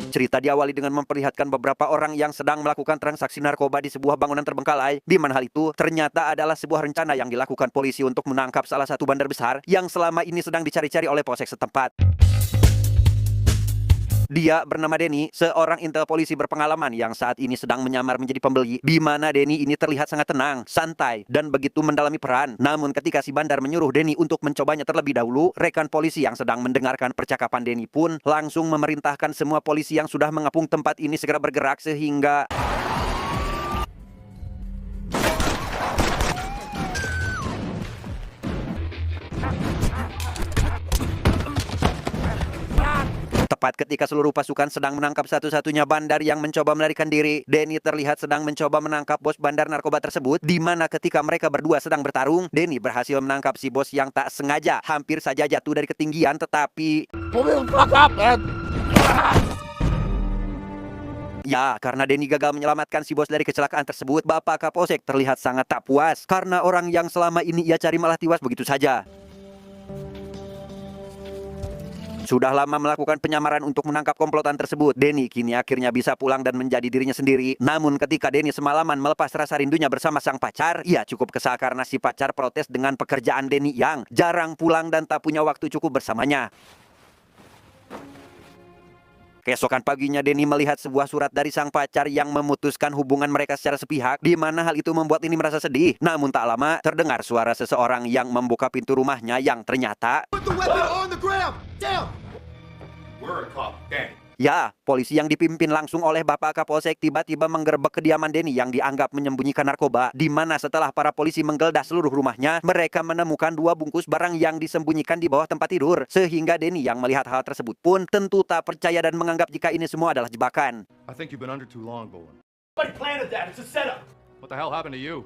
Cerita diawali dengan memperlihatkan beberapa orang yang sedang melakukan transaksi narkoba di sebuah bangunan terbengkalai, di mana hal itu ternyata adalah sebuah rencana yang dilakukan polisi untuk menangkap salah satu bandar besar yang selama ini sedang dicari-cari oleh polsek setempat. Dia bernama Denny, seorang intel polisi berpengalaman yang saat ini sedang menyamar menjadi pembeli, di mana Denny ini terlihat sangat tenang, santai, dan begitu mendalami peran. Namun ketika si bandar menyuruh Denny untuk mencobanya terlebih dahulu, rekan polisi yang sedang mendengarkan percakapan Denny pun langsung memerintahkan semua polisi yang sudah mengepung tempat ini segera bergerak sehingga tepat ketika seluruh pasukan sedang menangkap satu-satunya bandar yang mencoba melarikan diri, Denny terlihat sedang mencoba menangkap bos bandar narkoba tersebut, di mana ketika mereka berdua sedang bertarung, Denny berhasil menangkap si bos yang tak sengaja hampir saja jatuh dari ketinggian, tetapi ya, karena Denny gagal menyelamatkan si bos dari kecelakaan tersebut, Bapak Kapolsek terlihat sangat tak puas karena orang yang selama ini ia cari malah tewas begitu saja. Sudah lama melakukan penyamaran untuk menangkap komplotan tersebut, Denny kini akhirnya bisa pulang dan menjadi dirinya sendiri. Namun ketika Denny semalaman melepas rasa rindunya bersama sang pacar, ia cukup kesal karena si pacar protes dengan pekerjaan Denny yang jarang pulang dan tak punya waktu cukup bersamanya. Keesokan paginya Denny melihat sebuah surat dari sang pacar yang memutuskan hubungan mereka secara sepihak, di mana hal itu membuat Denny merasa sedih. Namun tak lama terdengar suara seseorang yang membuka pintu rumahnya yang ternyata ya, polisi yang dipimpin langsung oleh Bapak Kapolsek tiba-tiba menggerebek kediaman Denny yang dianggap menyembunyikan narkoba, di mana setelah para polisi menggeledah seluruh rumahnya, mereka menemukan 2 bungkus barang yang disembunyikan di bawah tempat tidur, sehingga Denny yang melihat hal tersebut pun tentu tak percaya dan menganggap jika ini semua adalah jebakan. I think you've been under too long, Bowen. Somebody planted that. It's a setup. What the hell happened to you?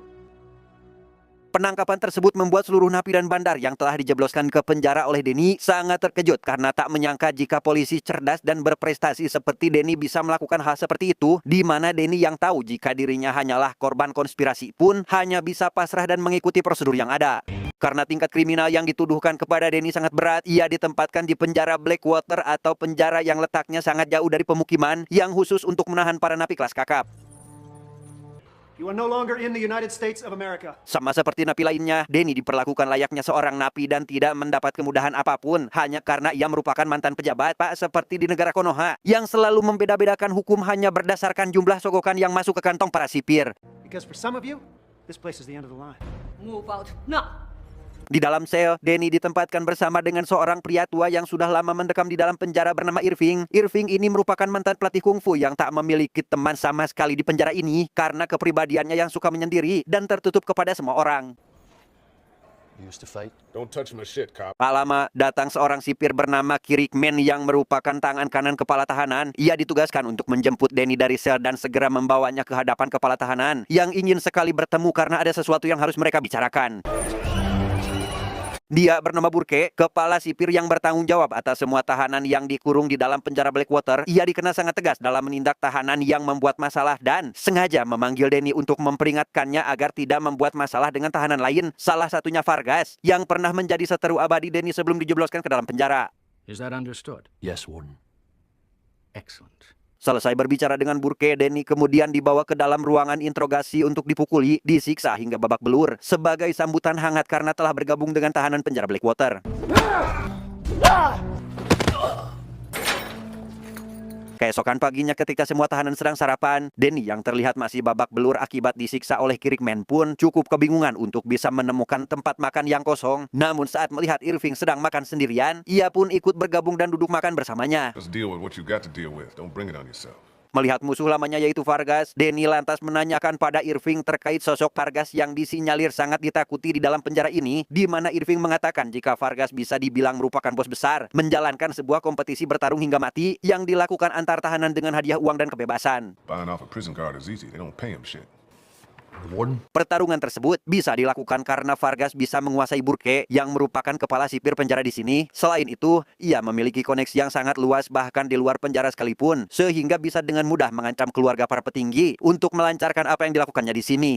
Penangkapan tersebut membuat seluruh napi dan bandar yang telah dijebloskan ke penjara oleh Denny sangat terkejut karena tak menyangka jika polisi cerdas dan berprestasi seperti Denny bisa melakukan hal seperti itu, di mana Denny yang tahu jika dirinya hanyalah korban konspirasi pun hanya bisa pasrah dan mengikuti prosedur yang ada. Karena tingkat kriminal yang dituduhkan kepada Denny sangat berat, ia ditempatkan di penjara Blackwater atau penjara yang letaknya sangat jauh dari pemukiman yang khusus untuk menahan para napi kelas kakap. You are no longer in the United States of America. Sama seperti napi lainnya, Denny diperlakukan layaknya seorang napi dan tidak mendapat kemudahan apapun hanya karena ia merupakan mantan pejabat, Pak, seperti di negara Konoha yang selalu membeda-bedakan hukum hanya berdasarkan jumlah sogokan yang masuk ke kantong para sipir. Because for some of you, this place is the end of the line. Move out now. Di dalam sel, Denny ditempatkan bersama dengan seorang pria tua yang sudah lama mendekam di dalam penjara bernama Irving. Irving ini merupakan mantan pelatih kungfu yang tak memiliki teman sama sekali di penjara ini karena kepribadiannya yang suka menyendiri dan tertutup kepada semua orang. You used to fight? Don't touch my shit, cop. Tak lama, datang seorang sipir bernama Kirikman yang merupakan tangan kanan kepala tahanan. Ia ditugaskan untuk menjemput Denny dari sel dan segera membawanya ke hadapan kepala tahanan yang ingin sekali bertemu karena ada sesuatu yang harus mereka bicarakan. Dia bernama Burke, kepala sipir yang bertanggung jawab atas semua tahanan yang dikurung di dalam penjara Blackwater. Ia dikenal sangat tegas dalam menindak tahanan yang membuat masalah dan sengaja memanggil Denny untuk memperingatkannya agar tidak membuat masalah dengan tahanan lain. Salah satunya Vargas, yang pernah menjadi seteru abadi Denny sebelum dijebloskan ke dalam penjara. Is that understood? Yes, Warden. Excellent. Selesai berbicara dengan Burke, Denny kemudian dibawa ke dalam ruangan interogasi untuk dipukuli, disiksa hingga babak belur sebagai sambutan hangat karena telah bergabung dengan tahanan penjara Blackwater. Keesokan paginya ketika semua tahanan sedang sarapan, Denny yang terlihat masih babak belur akibat disiksa oleh Kirikman pun cukup kebingungan untuk bisa menemukan tempat makan yang kosong. Namun saat melihat Irving sedang makan sendirian, ia pun ikut bergabung dan duduk makan bersamanya. Just deal with what you got to deal with. Don't bring it on yourself. Melihat musuh lamanya yaitu Vargas, Denny lantas menanyakan pada Irving terkait sosok Vargas yang disinyalir sangat ditakuti di dalam penjara ini, di mana Irving mengatakan jika Vargas bisa dibilang merupakan bos besar, menjalankan sebuah kompetisi bertarung hingga mati yang dilakukan antar tahanan dengan hadiah uang dan kebebasan. Buying off a prison guard is easy. They don't pay him shit. Warden? Pertarungan tersebut bisa dilakukan karena Vargas bisa menguasai Burke yang merupakan kepala sipir penjara di sini. Selain itu, ia memiliki koneksi yang sangat luas bahkan di luar penjara sekalipun, sehingga bisa dengan mudah mengancam keluarga para petinggi untuk melancarkan apa yang dilakukannya di sini.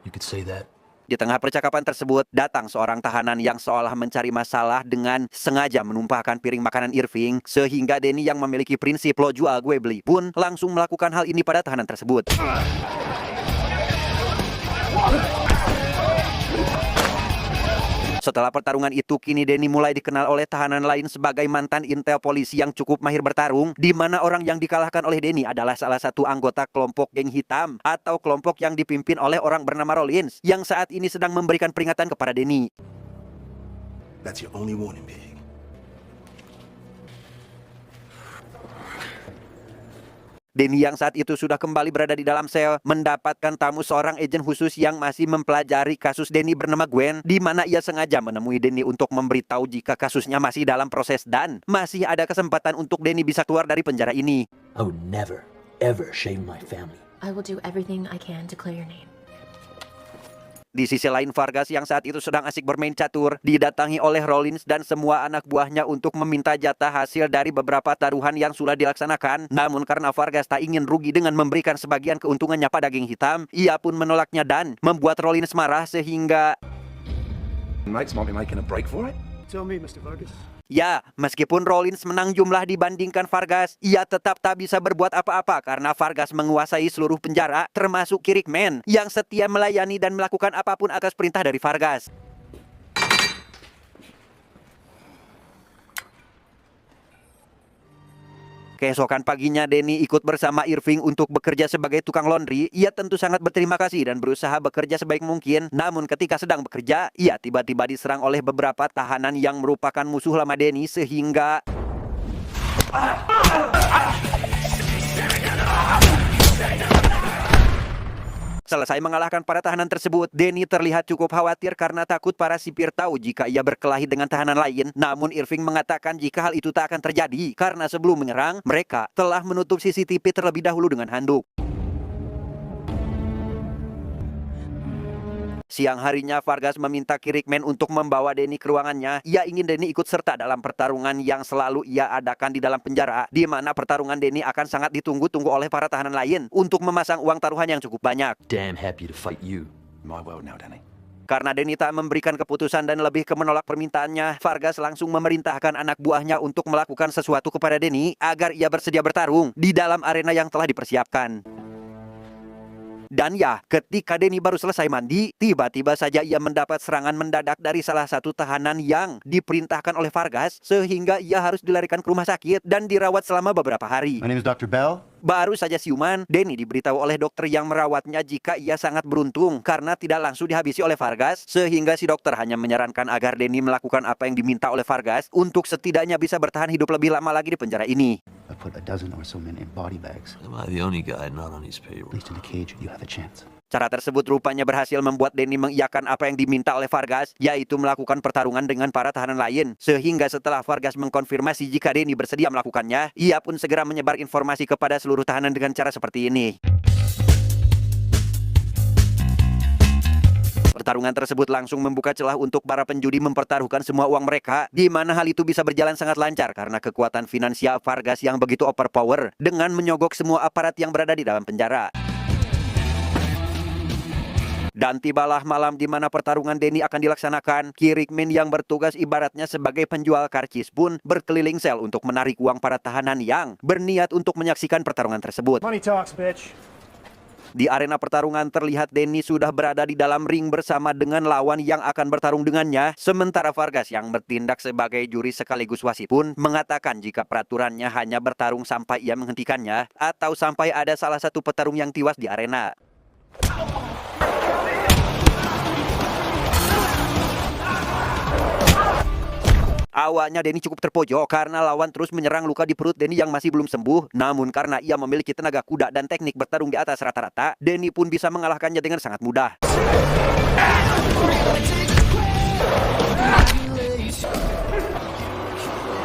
You could say that. Di tengah percakapan tersebut, datang seorang tahanan yang seolah mencari masalah dengan sengaja menumpahkan piring makanan Irving, sehingga Danny yang memiliki prinsip lo jual gue beli pun langsung melakukan hal ini pada tahanan tersebut. Setelah pertarungan itu, kini Danny mulai dikenal oleh tahanan lain sebagai mantan intel polisi yang cukup mahir bertarung, di mana orang yang dikalahkan oleh Danny adalah salah satu anggota kelompok geng hitam atau kelompok yang dipimpin oleh orang bernama Rollins yang saat ini sedang memberikan peringatan kepada Danny. That's your only warning, Big. Danny yang saat itu sudah kembali berada di dalam sel mendapatkan tamu seorang agen khusus yang masih mempelajari kasus Danny bernama Gwen, di mana ia sengaja menemui Danny untuk memberitahu jika kasusnya masih dalam proses dan masih ada kesempatan untuk Danny bisa keluar dari penjara ini. I would never, ever shame my family. I will do everything I can to clear your name. Di sisi lain, Vargas yang saat itu sedang asik bermain catur didatangi oleh Rollins dan semua anak buahnya untuk meminta jatah hasil dari beberapa taruhan yang sudah dilaksanakan. Namun karena Vargas tak ingin rugi dengan memberikan sebagian keuntungannya pada geng hitam, ia pun menolaknya dan membuat Rollins marah sehingga Mates might be making a break for it. Tell me, Mr. Vargas. ya, meskipun Rollins menang jumlah dibandingkan Vargas, ia tetap tak bisa berbuat apa-apa karena Vargas menguasai seluruh penjara, termasuk Kirkman, yang setia melayani dan melakukan apapun atas perintah dari Vargas. Keesokan paginya, Danny ikut bersama Irving untuk bekerja sebagai tukang laundry. Ia tentu sangat berterima kasih dan berusaha bekerja sebaik mungkin. Namun ketika sedang bekerja, ia tiba-tiba diserang oleh beberapa tahanan yang merupakan musuh lama Danny sehingga selesai mengalahkan para tahanan tersebut, Danny terlihat cukup khawatir karena takut para sipir tahu jika ia berkelahi dengan tahanan lain. Namun Irving mengatakan jika hal itu tak akan terjadi karena sebelum menyerang, mereka telah menutup CCTV terlebih dahulu dengan handuk. Siang harinya, Vargas meminta Kirkman untuk membawa Danny ke ruangannya. Ia ingin Danny ikut serta dalam pertarungan yang selalu ia adakan di dalam penjara, di mana pertarungan Danny akan sangat ditunggu-tunggu oleh para tahanan lain untuk memasang uang taruhan yang cukup banyak. Damn happy to fight you. My world now, Danny. Karena Danny tak memberikan keputusan dan lebih ke menolak permintaannya, Vargas langsung memerintahkan anak buahnya untuk melakukan sesuatu kepada Danny agar ia bersedia bertarung di dalam arena yang telah dipersiapkan. Dan ya, ketika Danny baru selesai mandi, tiba-tiba saja ia mendapat serangan mendadak dari salah satu tahanan yang diperintahkan oleh Vargas, sehingga ia harus dilarikan ke rumah sakit dan dirawat selama beberapa hari. My name is Dr. Bell. Baru saja siuman, Danny diberitahu oleh dokter yang merawatnya jika ia sangat beruntung karena tidak langsung dihabisi oleh Vargas, sehingga si dokter hanya menyarankan agar Danny melakukan apa yang diminta oleh Vargas untuk setidaknya bisa bertahan hidup lebih lama lagi di penjara ini. I put a dozen or so men in body bags. Am I the only guy not on his payroll? At least in the cage, you have a chance. Cara tersebut rupanya berhasil membuat Danny mengiyakan apa yang diminta oleh Vargas, yaitu melakukan pertarungan dengan para tahanan lain. Sehingga setelah Vargas mengkonfirmasi jika Danny bersedia melakukannya, ia pun segera menyebar informasi kepada seluruh tahanan dengan cara seperti ini. Pertarungan tersebut langsung membuka celah untuk para penjudi mempertaruhkan semua uang mereka, di mana hal itu bisa berjalan sangat lancar karena kekuatan finansial Vargas yang begitu overpower dengan menyogok semua aparat yang berada di dalam penjara. Dan tibalah malam di mana pertarungan Danny akan dilaksanakan. Kirkman yang bertugas ibaratnya sebagai penjual karcis pun berkeliling sel untuk menarik uang para tahanan yang berniat untuk menyaksikan pertarungan tersebut. Money talks, bitch. Di arena pertarungan terlihat Danny sudah berada di dalam ring bersama dengan lawan yang akan bertarung dengannya. Sementara Vargas yang bertindak sebagai juri sekaligus wasit pun mengatakan jika peraturannya hanya bertarung sampai ia menghentikannya atau sampai ada salah satu petarung yang tewas di arena. Awalnya Danny cukup terpojok karena lawan terus menyerang luka di perut Danny yang masih belum sembuh. Namun karena ia memiliki tenaga kuda dan teknik bertarung di atas rata-rata, Danny pun bisa mengalahkannya dengan sangat mudah.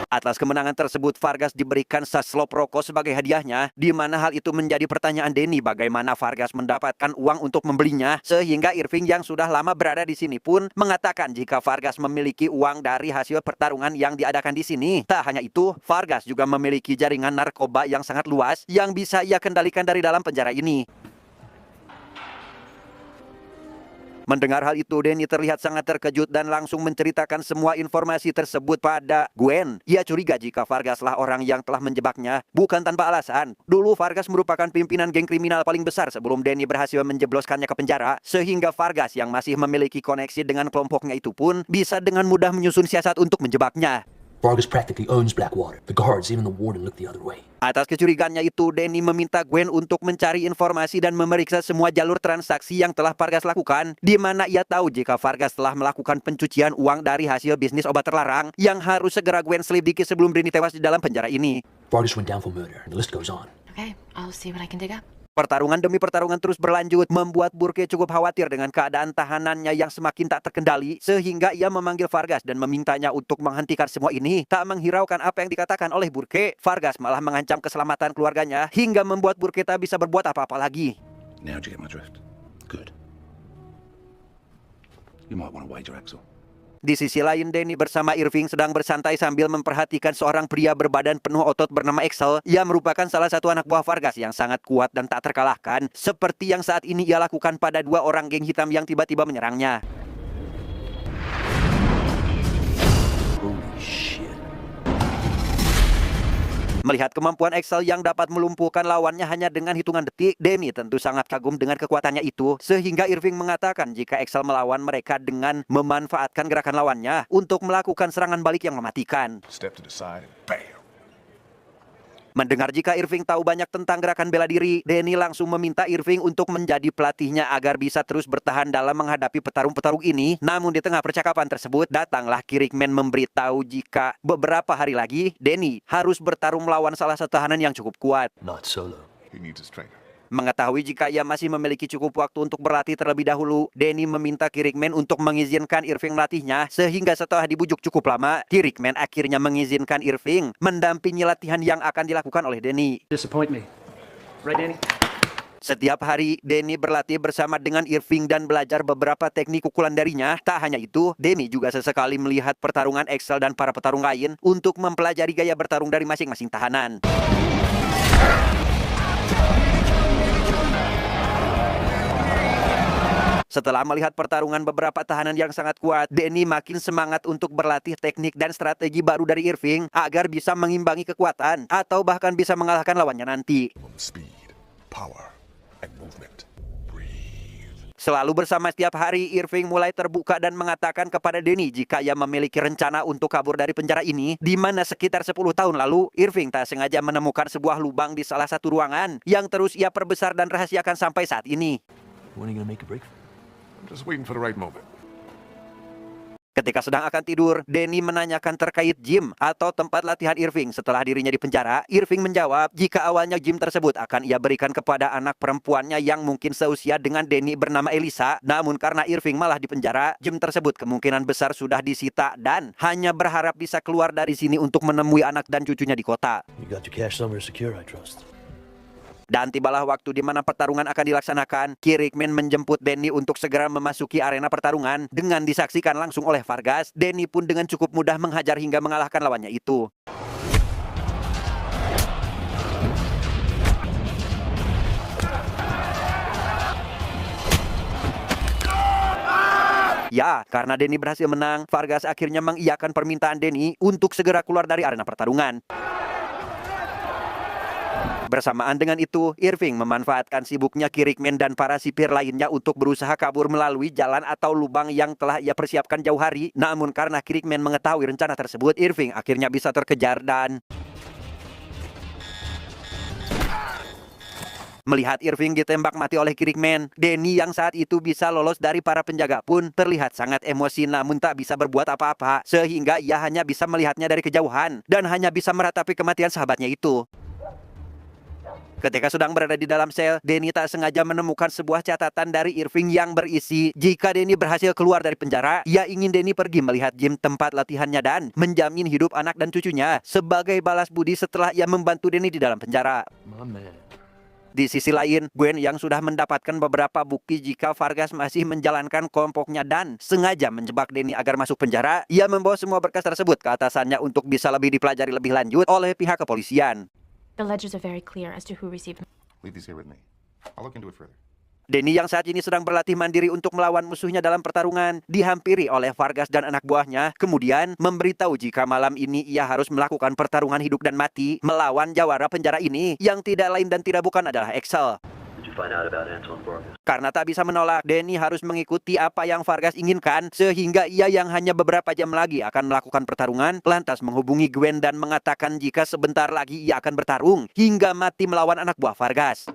Atas kemenangan tersebut, Vargas diberikan saslop rokok sebagai hadiahnya, di mana hal itu menjadi pertanyaan Danny bagaimana Vargas mendapatkan uang untuk membelinya, sehingga Irving yang sudah lama berada di sini pun mengatakan jika Vargas memiliki uang dari hasil pertarungan yang diadakan di sini. Tak hanya itu, Vargas juga memiliki jaringan narkoba yang sangat luas yang bisa ia kendalikan dari dalam penjara ini. Mendengar hal itu, Danny terlihat sangat terkejut dan langsung menceritakan semua informasi tersebut pada Gwen. Ia curiga jika Vargas lah orang yang telah menjebaknya, bukan tanpa alasan. Dulu Vargas merupakan pimpinan geng kriminal paling besar sebelum Danny berhasil menjebloskannya ke penjara, sehingga Vargas yang masih memiliki koneksi dengan kelompoknya itu pun bisa dengan mudah menyusun siasat untuk menjebaknya. Vargas practically owns Blackwater. The guards, even the warden, look the other way. Atas kecurigaannya itu, Danny meminta Gwen untuk mencari informasi dan memeriksa semua jalur transaksi yang telah Vargas lakukan, di mana ia tahu jika Vargas telah melakukan pencucian uang dari hasil bisnis obat terlarang yang harus segera Gwen selidiki sebelum Danny tewas di dalam penjara ini. Vargas went down for murder. The list goes on. Okay, I'll see what I can dig up. Pertarungan demi pertarungan terus berlanjut, membuat Burke cukup khawatir dengan keadaan tahanannya yang semakin tak terkendali, sehingga ia memanggil Vargas dan memintanya untuk menghentikan semua ini. Tak menghiraukan apa yang dikatakan oleh Burke, Vargas malah mengancam keselamatan keluarganya, hingga membuat Burke tak bisa berbuat apa-apa lagi. Now do you get my drift? Good. You might want to wager, Axel. Di sisi lain, Danny bersama Irving sedang bersantai sambil memperhatikan seorang pria berbadan penuh otot bernama Axel. Ia merupakan salah satu anak buah Vargas yang sangat kuat dan tak terkalahkan, seperti yang saat ini ia lakukan pada dua orang geng hitam yang tiba-tiba menyerangnya. Holy shit. Melihat kemampuan Axel yang dapat melumpuhkan lawannya hanya dengan hitungan detik, Danny tentu sangat kagum dengan kekuatannya itu, sehingga Irving mengatakan jika Axel melawan mereka dengan memanfaatkan gerakan lawannya untuk melakukan serangan balik yang mematikan. Step to the side and bam. Mendengar jika Irving tahu banyak tentang gerakan bela diri, Danny langsung meminta Irving untuk menjadi pelatihnya agar bisa terus bertahan dalam menghadapi petarung-petarung ini. Namun di tengah percakapan tersebut, datanglah Kirkman memberitahu jika beberapa hari lagi, Danny harus bertarung melawan salah satu tahanan yang cukup kuat. Not solo. He needs his trainer. Mengetahui jika ia masih memiliki cukup waktu untuk berlatih terlebih dahulu, Danny meminta Kirkman untuk mengizinkan Irving melatihnya, sehingga setelah dibujuk cukup lama, Kirkman akhirnya mengizinkan Irving mendampingi latihan yang akan dilakukan oleh Danny. Disappoint me. Right, Danny? Setiap hari, Danny berlatih bersama dengan Irving dan belajar beberapa teknik pukulan darinya. Tak hanya itu, Danny juga sesekali melihat pertarungan Axel dan para petarung lain untuk mempelajari gaya bertarung dari masing-masing tahanan. Setelah melihat pertarungan beberapa tahanan yang sangat kuat, Danny makin semangat untuk berlatih teknik dan strategi baru dari Irving agar bisa mengimbangi kekuatan atau bahkan bisa mengalahkan lawannya nanti. Speed, power, and movement. Selalu bersama setiap hari, Irving mulai terbuka dan mengatakan kepada Danny jika ia memiliki rencana untuk kabur dari penjara ini, di mana sekitar 10 tahun lalu, Irving tak sengaja menemukan sebuah lubang di salah satu ruangan yang terus ia perbesar dan rahasiakan sampai saat ini. When are you gonna make a break? I'm just waiting for the right moment. Ketika sedang akan tidur, Danny menanyakan terkait gym atau tempat latihan Irving setelah dirinya di penjara. Irving menjawab jika awalnya gym tersebut akan ia berikan kepada anak perempuannya yang mungkin seusia dengan Danny bernama Elisa. Namun karena Irving malah di penjara, gym tersebut kemungkinan besar sudah disita dan hanya berharap bisa keluar dari sini untuk menemui anak dan cucunya di kota. You got your cash somewhere secure, I trust. Dan tibalah waktu di mana pertarungan akan dilaksanakan. Kirkman menjemput Danny untuk segera memasuki arena pertarungan. Dengan disaksikan langsung oleh Vargas, Danny pun dengan cukup mudah menghajar hingga mengalahkan lawannya itu. Ya, karena Danny berhasil menang, Vargas akhirnya mengiyakan permintaan Danny untuk segera keluar dari arena pertarungan. Bersamaan dengan itu, Irving memanfaatkan sibuknya Kirkman dan para sipir lainnya untuk berusaha kabur melalui jalan atau lubang yang telah ia persiapkan jauh hari. Namun karena Kirkman mengetahui rencana tersebut, Irving akhirnya bisa terkejar dan melihat Irving ditembak mati oleh Kirkman, Danny yang saat itu bisa lolos dari para penjaga pun terlihat sangat emosi namun tak bisa berbuat apa-apa, sehingga ia hanya bisa melihatnya dari kejauhan dan hanya bisa meratapi kematian sahabatnya itu. Ketika sedang berada di dalam sel, Danny tak sengaja menemukan sebuah catatan dari Irving yang berisi jika Danny berhasil keluar dari penjara, ia ingin Danny pergi melihat gym tempat latihannya dan menjamin hidup anak dan cucunya sebagai balas budi setelah ia membantu Danny di dalam penjara. My man. Di sisi lain, Gwen yang sudah mendapatkan beberapa bukti jika Vargas masih menjalankan kelompoknya dan sengaja menjebak Danny agar masuk penjara, ia membawa semua berkas tersebut ke atasannya untuk bisa lebih dipelajari lebih lanjut oleh pihak kepolisian. The ledgers are very clear as to who received them. Leave these here with me. I'll look into it further. Denny yang saat ini sedang berlatih mandiri untuk melawan musuhnya dalam pertarungan dihampiri oleh Vargas dan anak buahnya, kemudian memberitahu jika malam ini ia harus melakukan pertarungan hidup dan mati melawan jawara penjara ini yang tidak lain dan tidak bukan adalah Axel. Karena tak bisa menolak, Denny harus mengikuti apa yang Vargas inginkan sehingga ia yang hanya beberapa jam lagi akan melakukan pertarungan lantas menghubungi Gwen dan mengatakan jika sebentar lagi ia akan bertarung hingga mati melawan anak buah Vargas.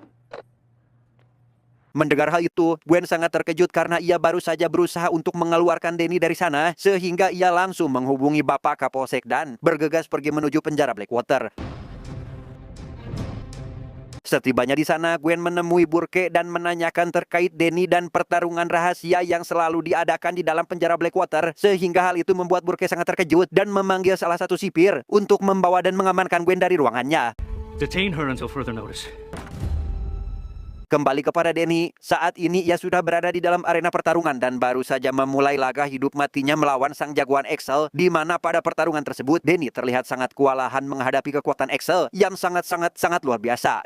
Mendengar hal itu, Gwen sangat terkejut karena ia baru saja berusaha untuk mengeluarkan Denny dari sana sehingga ia langsung menghubungi Bapak Kapolsek dan bergegas pergi menuju penjara Blackwater. Setibanya di sana, Gwen menemui Burke dan menanyakan terkait Denny dan pertarungan rahasia yang selalu diadakan di dalam penjara Blackwater sehingga hal itu membuat Burke sangat terkejut dan memanggil salah satu sipir untuk membawa dan mengamankan Gwen dari ruangannya. Detain her until further notice. Kembali kepada Denny, saat ini ia sudah berada di dalam arena pertarungan dan baru saja memulai laga hidup matinya melawan sang jagoan Axel, di mana pada pertarungan tersebut Denny terlihat sangat kewalahan menghadapi kekuatan Axel yang sangat luar biasa.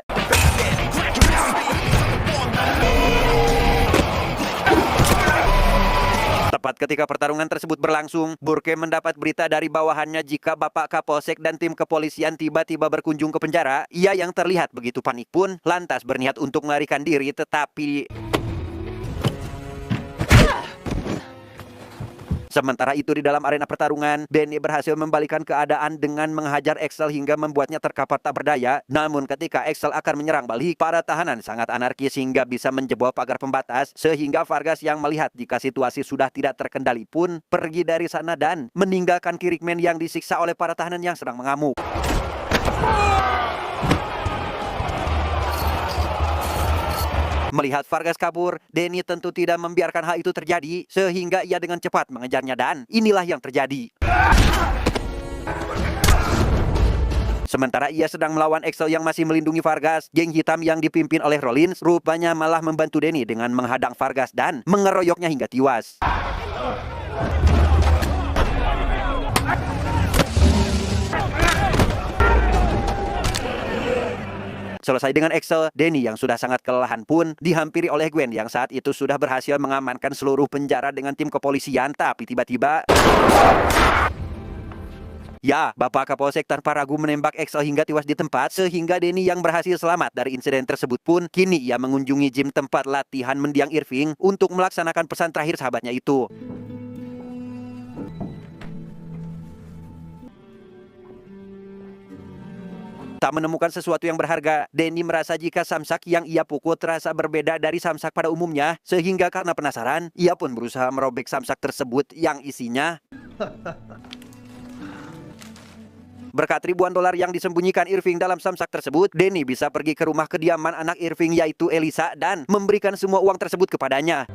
Tepat ketika pertarungan tersebut berlangsung, Burke mendapat berita dari bawahannya jika Bapak Kapolsek dan tim kepolisian tiba-tiba berkunjung ke penjara. Ia yang terlihat begitu panik pun lantas berniat untuk melarikan diri, tetapi sementara itu di dalam arena pertarungan, Denny berhasil membalikan keadaan dengan menghajar Axel hingga membuatnya terkapar tak berdaya. Namun ketika Axel akan menyerang balik, para tahanan sangat anarkis hingga bisa menjebol pagar pembatas sehingga Vargas yang melihat jika situasi sudah tidak terkendali pun pergi dari sana dan meninggalkan Kirkman yang disiksa oleh para tahanan yang sedang mengamuk. Melihat Vargas kabur, Denny tentu tidak membiarkan hal itu terjadi sehingga ia dengan cepat mengejarnya dan inilah yang terjadi. Sementara ia sedang melawan Axel yang masih melindungi Vargas, geng hitam yang dipimpin oleh Rollins rupanya malah membantu Denny dengan menghadang Vargas dan mengeroyoknya hingga tewas. Selesai dengan Axel, Denny yang sudah sangat kelelahan pun dihampiri oleh Gwen yang saat itu sudah berhasil mengamankan seluruh penjara dengan tim kepolisian, tapi tiba-tiba ya, Bapak Kapolsek tanpa ragu menembak Axel hingga tewas di tempat sehingga Denny yang berhasil selamat dari insiden tersebut pun kini ia mengunjungi gym tempat latihan mendiang Irving untuk melaksanakan pesan terakhir sahabatnya itu. Tak menemukan sesuatu yang berharga, Denny merasa jika samsak yang ia pukul terasa berbeda dari samsak pada umumnya, sehingga karena penasaran, ia pun berusaha merobek samsak tersebut yang isinya berkat ribuan dolar yang disembunyikan Irving dalam samsak tersebut. Denny bisa pergi ke rumah kediaman anak Irving yaitu Elisa dan memberikan semua uang tersebut kepadanya.